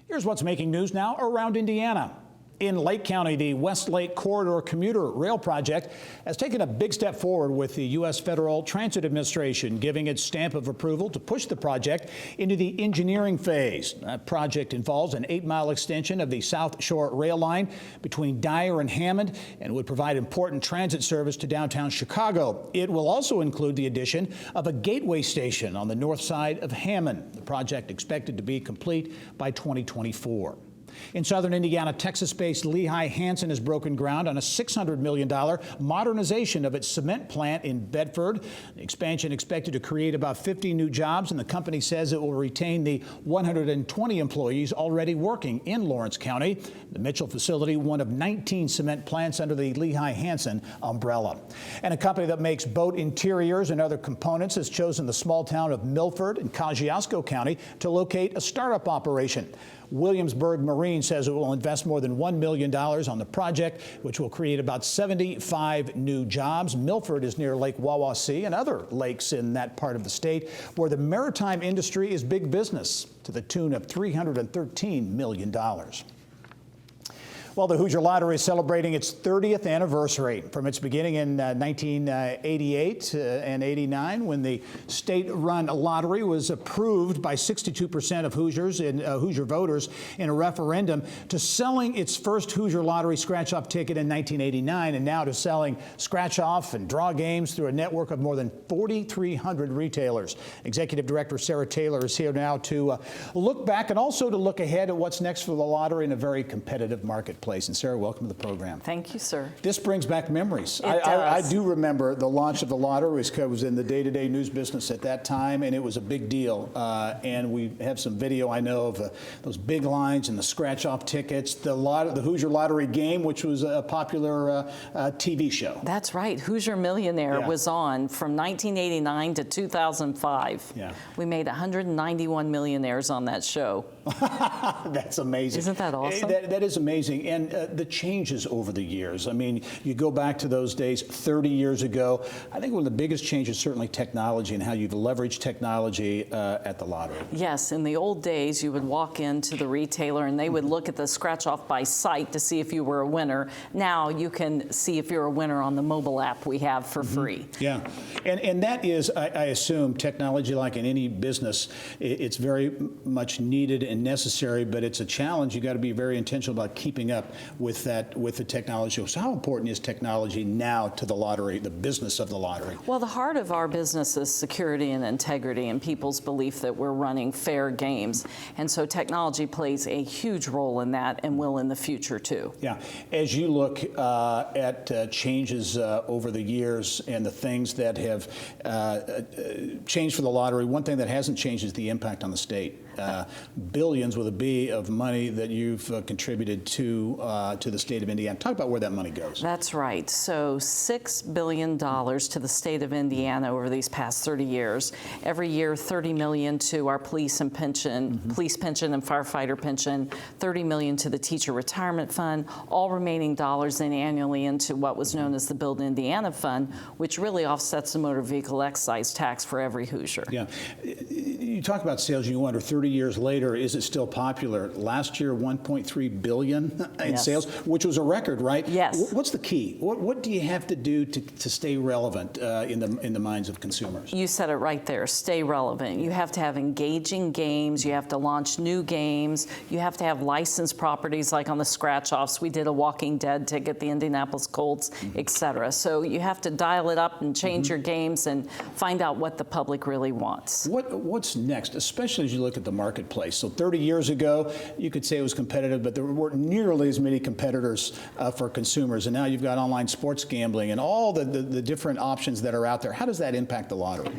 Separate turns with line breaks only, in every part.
Here's what's making news now around Indiana. In Lake County, the West Lake Corridor Commuter Rail Project has taken a big step forward with the U.S. Federal Transit Administration giving its stamp of approval to push the project into the engineering phase. That project involves an 8-mile extension of the South Shore rail line between Dyer and Hammond and would provide important transit service to downtown Chicago. It will also include the addition of a gateway station on the north side of Hammond. The project expected to be complete by 2024. In southern Indiana, Texas-based Lehigh Hanson has broken ground on a $600 million modernization of its cement plant in Bedford. The expansion expected to create about 50 new jobs, and the company says it will retain the 120 employees already working in Lawrence County. The Mitchell facility, one of 19 cement plants under the Lehigh Hanson umbrella. And a company that makes boat interiors and other components has chosen the small town of Milford in Kosciuszko County to locate a startup operation. Williamsburg Marine says it will invest more than $1 million on the project, which will create about 75 new jobs. Milford is near Lake Wawasee and other lakes in that part of the state where the maritime industry is big business, to the tune of $313 million. Well, the Hoosier Lottery is celebrating its 30th anniversary from its beginning in 1988 and 89, when the state-run lottery was approved by 62% of Hoosiers and Hoosier voters in a referendum, to selling its first Hoosier Lottery Scratch-off ticket in 1989, and now to selling scratch-off and draw games through a network of more than 4,300 retailers. Executive Director Sarah Taylor is here now to look back and also to look ahead at what's next for the lottery in a very competitive marketplace. And Sarah, welcome to the program.
Thank you, sir.
This brings back memories.
It does.
I do remember the launch of the lottery. I was in the day-to-day news business at that time, and it was a big deal. And we have some video, I know, of those big lines and the scratch-off tickets, the Hoosier Lottery game, which was a popular TV show.
That's right. Hoosier Millionaire was on from 1989 to 2005.
Yeah.
We made 191 millionaires on that show.
That's amazing.
Isn't that awesome?
That is amazing. And the changes over the years. I mean, you go back to those days 30 years ago. I think one of the biggest changes is certainly technology and how you've leveraged technology at the lottery.
Yes, in the old days, you would walk into the retailer and they would look at the scratch-off by sight to see if you were a winner. Now you can see if you're a winner on the mobile app we have for free.
Yeah, and that is, I assume, technology like in any business, it's very much needed and necessary, but it's a challenge. You got to be very intentional about keeping up with that, with the technology. So how important is technology now to the lottery, the business of the lottery?
Well, the heart of our business is security and integrity and people's belief that we're running fair games. And so technology plays a huge role in that and will in the future too.
Yeah. As you look at changes over the years and the things that have changed for the lottery, one thing that hasn't changed is the impact on the state. Billions with a B of money that you've contributed to the state of Indiana. Talk about where that money goes.
That's right. So $6 billion to the state of Indiana over these past 30 years. Every year, $30 million to our police and pension, police pension and firefighter pension, $30 million to the teacher retirement fund, all remaining dollars then annually into what was known as the Build Indiana Fund, which really offsets the motor vehicle excise tax for every Hoosier.
Yeah. You talk about sales, you wonder 30 years later, is it still popular? Last year, $1.3 billion in sales, which was a record, right?
Yes.
What's the key? What do you have to do to stay relevant in the minds of consumers?
You said it right there, stay relevant. You have to have engaging games. You have to launch new games. You have to have licensed properties like on the scratch-offs. We did a Walking Dead ticket, the Indianapolis Colts, etc. So you have to dial it up and change your games and find out what the public really wants.
What's next, especially as you look at the marketplace? So 30 years ago, you could say it was competitive, but there weren't nearly as many competitors for consumers. And now you've got online sports gambling and all the different options that are out there. How does that impact the lottery?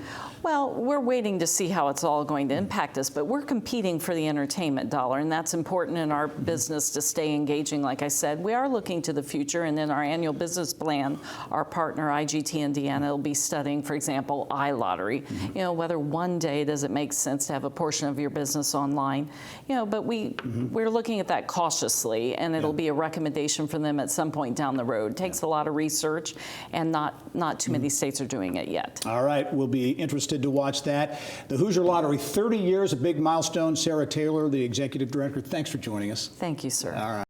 Well, we're waiting to see how it's all going to impact us, but we're competing for the entertainment dollar, and that's important in our business to stay engaging. Like I said, we are looking to the future, and in our annual business plan, our partner IGT Indiana will be studying, for example, iLottery. You know, whether one day does it make makes sense to have a portion of your business online. But we're looking at that cautiously, and it'll be a recommendation for them at some point down the road. It takes a lot of research, and not too many states are doing it yet.
All right, we'll be interested to watch that. The Hoosier Lottery, 30 years, a big milestone. Sarah Taylor, the executive director, thanks for joining us.
Thank you, sir.
All right.